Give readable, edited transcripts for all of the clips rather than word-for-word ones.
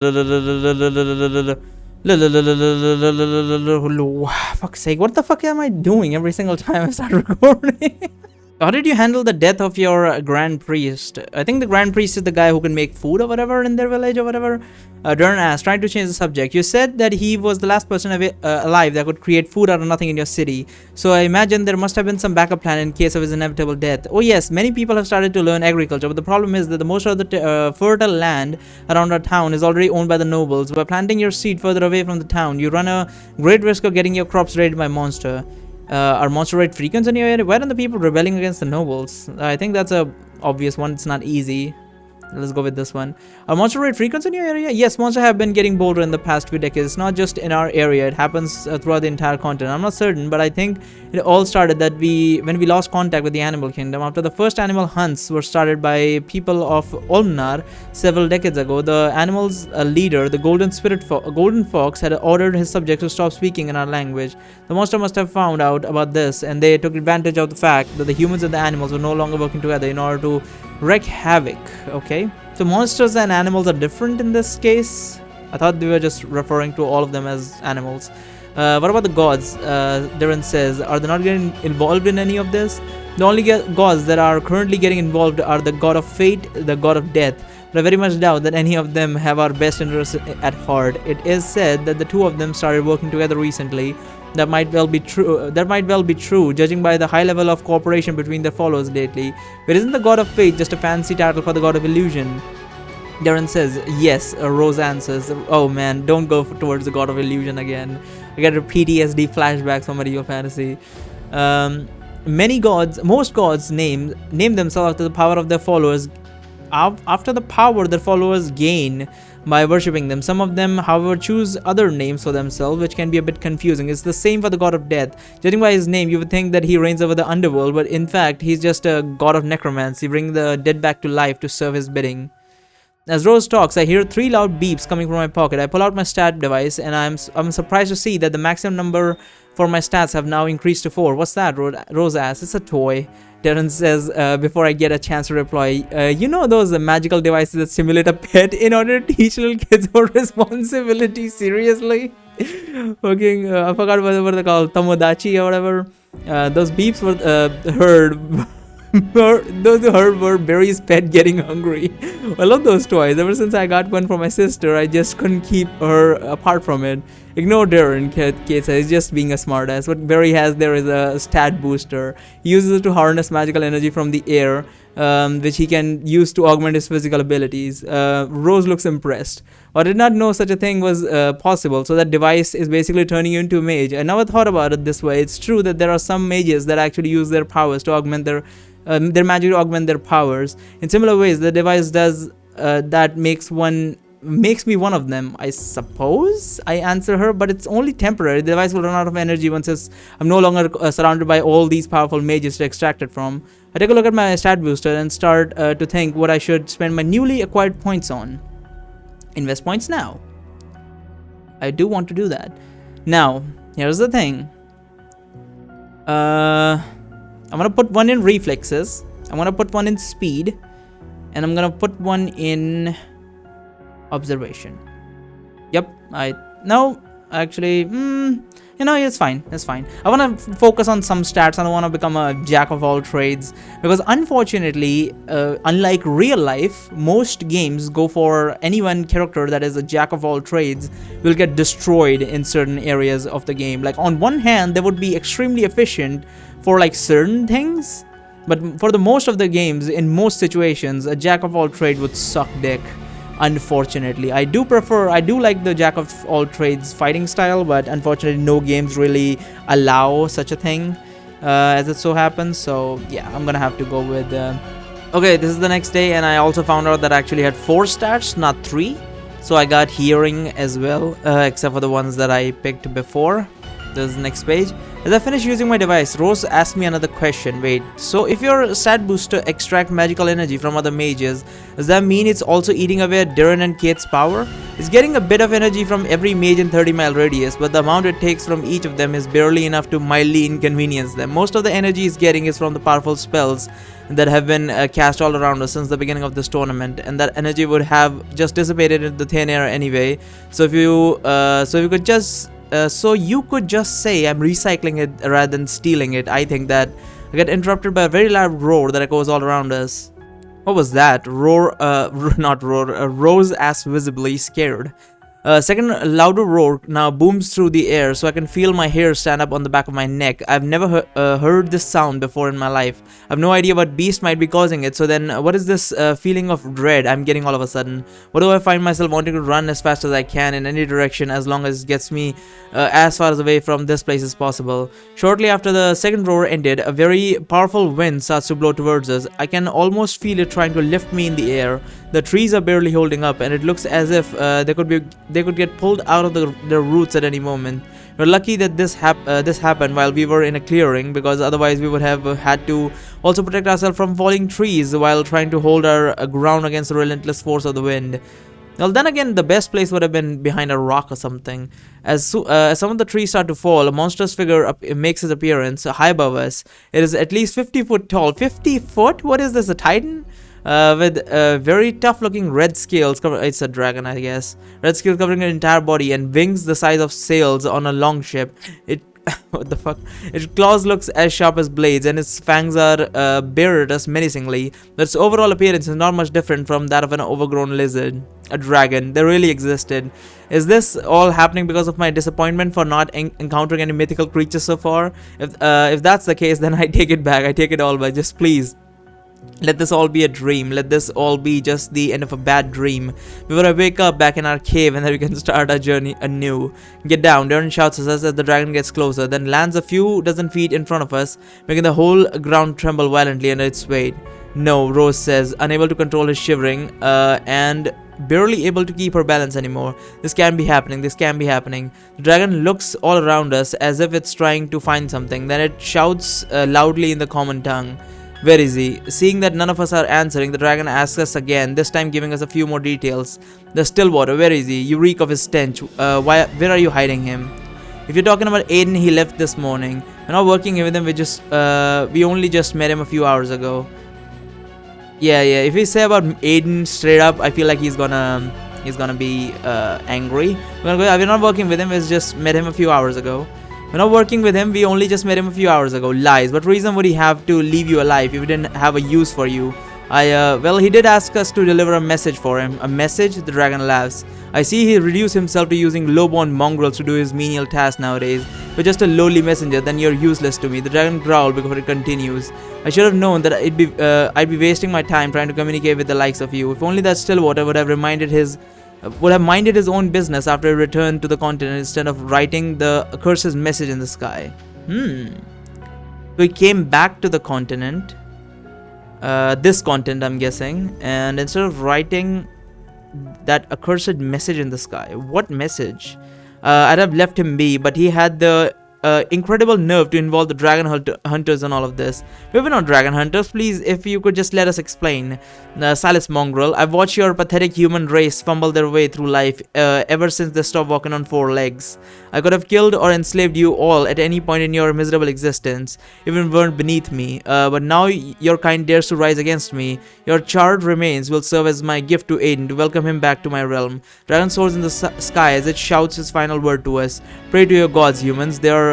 Fuck's sake, what the fuck am I doing every single time I start recording? How did you handle the death of your Grand Priest? I think the Grand Priest is the guy who can make food or whatever in their village or whatever. Dern asked, trying to change the subject. You said that he was the last person alive that could create food out of nothing in your city. So I imagine there must have been some backup plan in case of his inevitable death. Oh yes, many people have started to learn agriculture, but the problem is that the most of the fertile land around our town is already owned by the nobles. By planting your seed further away from the town, you run a great risk of getting your crops raided by monster. Are monster raid frequent in your area? Why aren't the people rebelling against the nobles? I think that's a obvious one. It's not easy. Let's go with this one. Are monster raid frequent in your area? Yes, monsters have been getting bolder in the past few decades. It's not just in our area. It happens throughout the entire continent. I'm not certain, but I think it all started that when we lost contact with the animal kingdom. After the first animal hunts were started by people of Olmnar several decades ago, the animal's leader, the Golden Fox, had ordered his subjects to stop speaking in our language. The monster must have found out about this, and they took advantage of the fact that the humans and the animals were no longer working together in order to wreak havoc. Okay, so monsters and animals are different in this case. I thought we were just referring to all of them as animals. What about the gods? Darren says, are they not getting involved in any of this? The only gods that are currently getting involved are the god of fate, the god of death. But I very much doubt that any of them have our best interests at heart. It is said that the two of them started working together recently. That might well be true, judging by the high level of cooperation between their followers lately. But isn't the god of fate just a fancy title for the god of illusion? Darren says, yes. Rose answers, oh man, don't go towards the god of illusion again. I get a PTSD flashbacks from Medieval Fantasy. Most gods name themselves after the power of their followers. After the power their followers gain by worshipping them. Some of them, however, choose other names for themselves, which can be a bit confusing. It's the same for the god of death. Judging by his name, you would think that he reigns over the underworld, but in fact, he's just a god of necromancy, bringing the dead back to life to serve his bidding. As Rose talks, I hear 3 loud beeps coming from my pocket. I pull out my stat device, and I'm surprised to see that the maximum number for my stats have now increased to 4. What's that? Rose asks. It's a toy. Darren says, before I get a chance to reply, you know those magical devices that simulate a pet in order to teach little kids about responsibility? Seriously? Okay, I forgot what they're called, Tomodachi or whatever. Those beeps were heard. Those who heard were Barry's pet getting hungry. I love those toys. Ever since I got one for my sister, I just couldn't keep her apart from it. Ignore Darren, Kate says. He's just being a smartass. What Barry has there is a stat booster. He uses it to harness magical energy from the air, which he can use to augment his physical abilities. Rose looks impressed. I did not know such a thing was possible. So that device is basically turning you into a mage. I never thought about it this way. It's true that there are some mages that actually use their powers to augment their magic to augment their powers. In similar ways, the device does that makes me one of them, I suppose. I answer her, but it's only temporary. The device will run out of energy once I'm no longer surrounded by all these powerful mages to extract it from. I take a look at my stat booster and start to think what I should spend my newly acquired points on. Invest points now. I do want to do that. Now, here's the thing. I'm gonna put one in reflexes. I'm gonna put one in speed, and I'm gonna put one in observation. Yep. It's fine. It's fine. I want to focus on some stats. I don't want to become a jack of all trades, because unfortunately, unlike real life, most games go for any one character that is a jack of all trades will get destroyed in certain areas of the game. Like, on one hand, they would be extremely efficient for like certain things, but for the most of the games, in most situations, a jack of all trade would suck dick. Unfortunately, I do like the jack of all trades fighting style, but unfortunately no games really allow such a thing, as it so happens. So yeah, I'm gonna have to go with okay, this is the next day, and I also found out that I actually had 4 stats, not 3. So I got hearing as well, except for the ones that I picked before. This is the next page. As I finish using my device, Rose asks me another question. Wait, so if your stat booster extract magical energy from other mages, does that mean it's also eating away at Darren and Kate's power? It's getting a bit of energy from every mage in 30-mile radius, but the amount it takes from each of them is barely enough to mildly inconvenience them. Most of the energy it's getting is from the powerful spells that have been cast all around us since the beginning of this tournament, and that energy would have just dissipated into the thin air anyway. So if you you could just say I'm recycling it rather than stealing it. I think that I get interrupted by a very loud roar that echoes all around us. What was that? Not roar. Rose asked, visibly scared. Second louder roar now booms through the air, so I can feel my hair stand up on the back of my neck. I've never heard this sound before in my life. I've no idea what beast might be causing it. So then, what is this feeling of dread I'm getting all of a sudden? What do I find myself wanting to run as fast as I can in any direction, as long as it gets me as far away from this place as possible? Shortly after the second roar ended, a very powerful wind starts to blow towards us. I can almost feel it trying to lift me in the air. The trees are barely holding up, and it looks as if they could get pulled out of their roots at any moment. We're lucky that this happened while we were in a clearing, because otherwise we would have had to also protect ourselves from falling trees while trying to hold our ground against the relentless force of the wind. Well, then again, the best place would have been behind a rock or something. As some of the trees start to fall, a monstrous figure makes its appearance high above us. It is at least 50 foot tall. 50 foot? What is this, a titan? With very tough looking red scales. It's a dragon, I guess. Red scales covering its entire body and wings the size of sails on a long ship. What the fuck? Its claws looks as sharp as blades, and its fangs are bared at us menacingly. But its overall appearance is not much different from that of an overgrown lizard. A dragon. They really existed. Is this all happening because of my disappointment for not encountering any mythical creatures so far? If that's the case, then I take it back. I take it all back. Just please, let this all be a dream. Let this all be just the end of a bad dream. Before I wake up back in our cave, and then we can start our journey anew. Get down, Darren shouts at us as the dragon gets closer, then lands a few dozen feet in front of us, making the whole ground tremble violently under its weight. No, Rose says, unable to control his shivering, and barely able to keep her balance anymore. This can't be happening. This can't be happening. The dragon looks all around us as if it's trying to find something. Then it shouts loudly in the common tongue. Where is he? Seeing that none of us are answering, the dragon asks us again, this time giving us a few more details. The Stillwater, where is he? You reek of his stench. Where are you hiding him? If you're talking about Aiden, he left this morning. We're not working with him, we only just met him a few hours ago. Yeah, if we say about Aiden straight up, I feel like he's gonna be angry. We're not working with him, we just met him a few hours ago. We're not working with him, we only just met him a few hours ago. Lies. What reason would he have to leave you alive if he didn't have a use for you? Well, he did ask us to deliver a message for him. A message? The dragon laughs. I see he reduced himself to using low-born mongrels to do his menial task nowadays. But just a lowly messenger, then you're useless to me. The dragon growled before it continues. I should have known that I'd be wasting my time trying to communicate with the likes of you. If only that Stillwater would have minded his own business after he returned to the continent instead of writing the accursed message in the sky. So he came back to the continent, this continent I'm guessing, and instead of writing that accursed message in the sky. What message? I'd have left him be, but he had the incredible nerve to involve the dragon hunters in all of this. We're not dragon hunters, please, if you could just let us explain. Silas Mongrel, I've watched your pathetic human race fumble their way through life ever since they stopped walking on four legs. I could have killed or enslaved you all at any point in your miserable existence, even weren't beneath me, but now your kind dares to rise against me. Your charred remains will serve as my gift to Aiden to welcome him back to my realm. Dragon soars in the sky as it shouts his final word to us. Pray to your gods, humans. They are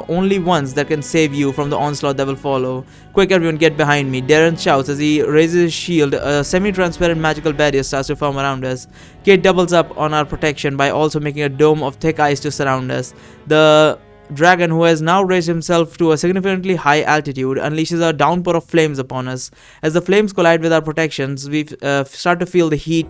only ones that can save you from the onslaught that will follow. Quick, everyone, get behind me. Darren shouts as he raises his shield. A semi-transparent magical barrier starts to form around us. Kate doubles up on our protection by also making a dome of thick ice to surround us. The dragon, who has now raised himself to a significantly high altitude, unleashes a downpour of flames upon us. As the flames collide with our protections, we start to feel the heat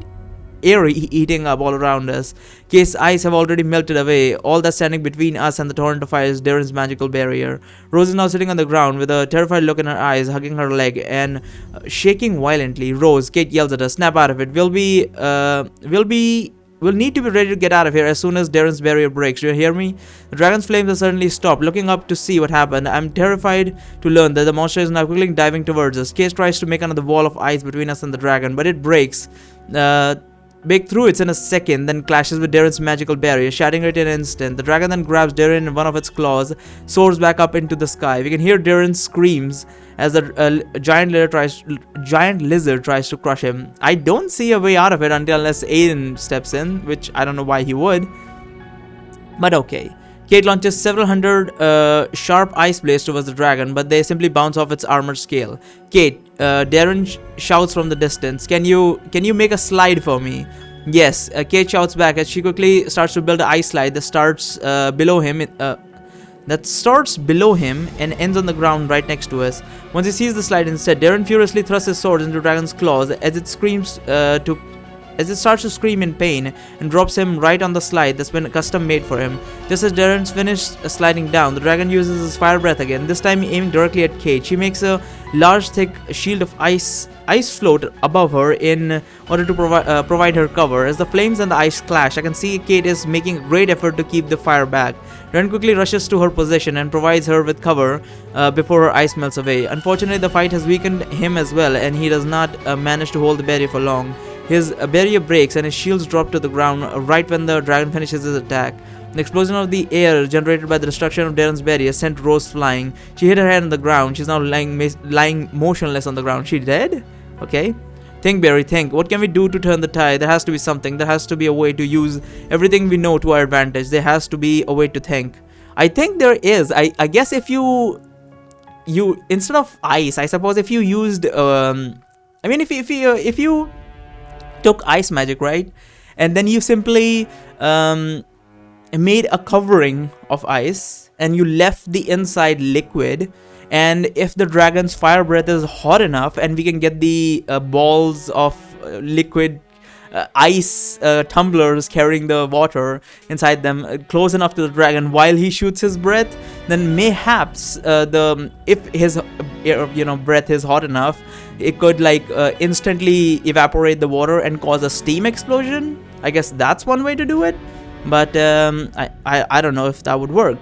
heating up all around us. Kate's eyes have already melted away. All that's standing between us and the torrent of fire is Darren's magical barrier. Rose is now sitting on the ground with a terrified look in her eyes, hugging her leg and shaking violently. Rose, Kate yells at us, snap out of it. We'll be We'll need to be ready to get out of here as soon as Darren's barrier breaks. Do you hear me? The dragon's flames have suddenly stopped. Looking up to see what happened, I'm terrified to learn that the monster is now quickly diving towards us. Case tries to make another wall of ice between us and the dragon, but it breaks. Break through it in a second, then clashes with Darren's magical barrier, shattering it in an instant. The dragon then grabs Darren in one of its claws, soars back up into the sky. We can hear Darren's screams as the giant lizard tries to crush him. I don't see a way out of it unless Aiden steps in, which I don't know why he would. But okay. Kate launches several hundred sharp ice blades towards the dragon, but they simply bounce off its armored scale. Kate, Darren shouts from the distance, Can you make a slide for me? Yes, Kate shouts back as she quickly starts to build an ice slide that starts below him. And ends on the ground right next to us. Once he sees the slide instead, Darren furiously thrusts his sword into the dragon's claws as it starts to scream in pain and drops him right on the slide that's been custom made for him. Just as Darren's finished sliding down, the dragon uses his fire breath again, this time aiming directly at Kate. She makes a large thick shield of ice float above her in order to provide her cover. As the flames and the ice clash, I can see Kate is making great effort to keep the fire back. Darren quickly rushes to her position and provides her with cover before her ice melts away. Unfortunately, the fight has weakened him as well, and he does not manage to hold the barrier for long. His barrier breaks and his shields drop to the ground right when the dragon finishes his attack. The explosion of the air generated by the destruction of Darren's barrier sent Rose flying. She hit her head on the ground. She's now lying motionless on the ground. She dead? Okay. Think, Barry, think. What can we do to turn the tide? There has to be something. There has to be a way to use everything we know to our advantage. There has to be a way to think. I think there is. I guess if you instead of ice, I suppose if you used if you took ice magic, right, and then you simply made a covering of ice and you left the inside liquid, and if the dragon's fire breath is hot enough and we can get the balls of liquid ice tumblers carrying the water inside them close enough to the dragon while he shoots his breath, then mayhaps if his breath is hot enough, it could instantly evaporate the water and cause a steam explosion. I guess that's one way to do it, but I don't know if that would work.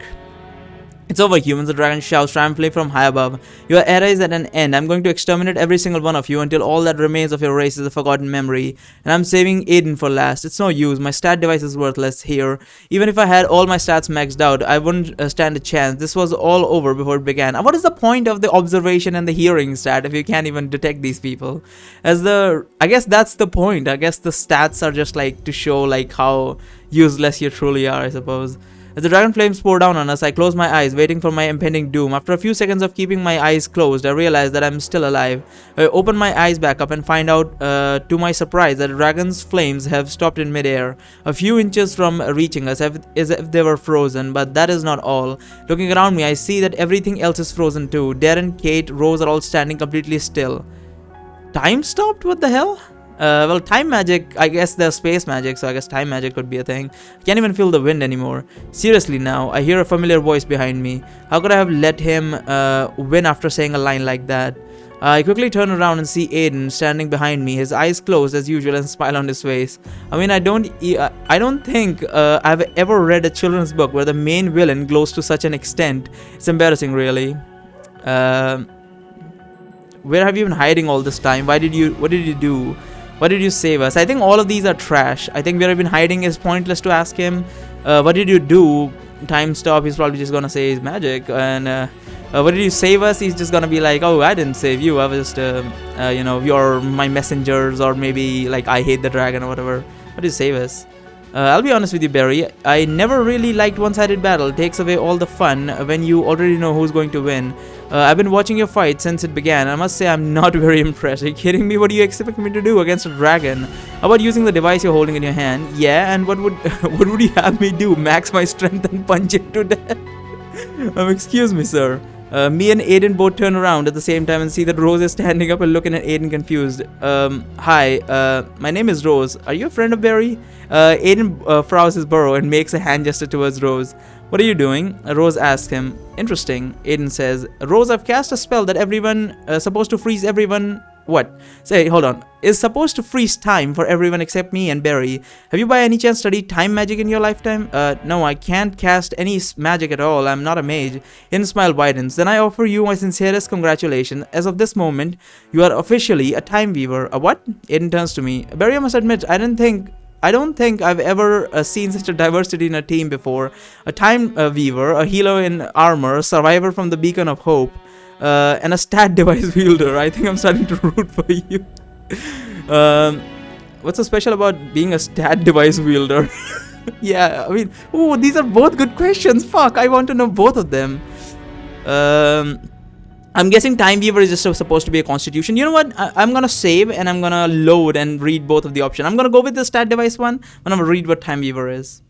It's over, humans, the dragon shouts triumphantly from high above. Your era is at an end. I'm going to exterminate every single one of you until all that remains of your race is a forgotten memory. And I'm saving Aiden for last. It's no use. My stat device is worthless here. Even if I had all my stats maxed out, I wouldn't stand a chance. This was all over before it began. What is the point of the observation and the hearing stat if you can't even detect these people? I guess that's the point. I guess the stats are just to show how useless you truly are, I suppose. As the dragon flames pour down on us, I close my eyes, waiting for my impending doom. After a few seconds of keeping my eyes closed, I realize that I'm still alive. I open my eyes back up and find out, to my surprise, that the dragon's flames have stopped in midair, a few inches from reaching us, as if they were frozen, but that is not all. Looking around me, I see that everything else is frozen too. Darren, Kate, Rose are all standing completely still. Time stopped? What the hell? Well, time magic, I guess there's space magic, so I guess time magic could be a thing. I can't even feel the wind anymore. Seriously now, I hear a familiar voice behind me. How could I have let him win after saying a line like that? I quickly turn around and see Aiden standing behind me, his eyes closed as usual and smile on his face. I mean, I don't think I've ever read a children's book where the main villain glows to such an extent. It's embarrassing, really. Where have you been hiding all this time? What did you do? What did you save us? I think all of these are trash. I think where I've been hiding is pointless to ask him. What did you do? Time stop. He's probably just gonna say his magic. And what did you save us? He's just gonna be like, oh, I didn't save you. I was just, you're my messengers, or maybe I hate the dragon or whatever. What did you save us? I'll be honest with you, Barry. I never really liked one-sided battle. It takes away all the fun when you already know who's going to win. I've been watching your fight since it began. I must say I'm not very impressed. Are you kidding me? What do you expect me to do against a dragon? How about using the device you're holding in your hand? Yeah, and what would you have me do? Max my strength and punch it to death? Excuse me, sir. Me and Aiden both turn around at the same time and see that Rose is standing up and looking at Aiden confused. Hi, my name is Rose. Are you a friend of Barry? Aiden frowns his burrow and makes a hand gesture towards Rose. What are you doing? Rose asks him. Interesting, Aiden says. Rose, I've cast a spell that everyone supposed to freeze everyone What? Say, hold on. Is supposed to freeze time for everyone except me and Barry. Have you by any chance studied time magic in your lifetime? No, I can't cast any magic at all. I'm not a mage. His smile widens. Then I offer you my sincerest congratulations. As of this moment, you are officially a time weaver. A what? Aiden turns to me. Barry, I must admit, I don't think I've ever seen such a diversity in a team before. A time weaver, a healer in armor, a survivor from the Beacon of Hope, and a stat device wielder. I think I'm starting to root for you. What's so special about being a stat device wielder? Yeah, I mean, oh, these are both good questions. Fuck, I want to know both of them. I'm guessing Time Weaver is just supposed to be a constitution. You know what? I'm gonna save and I'm gonna load and read both of the options. I'm gonna go with the stat device one, and I'm gonna read what Time Weaver is.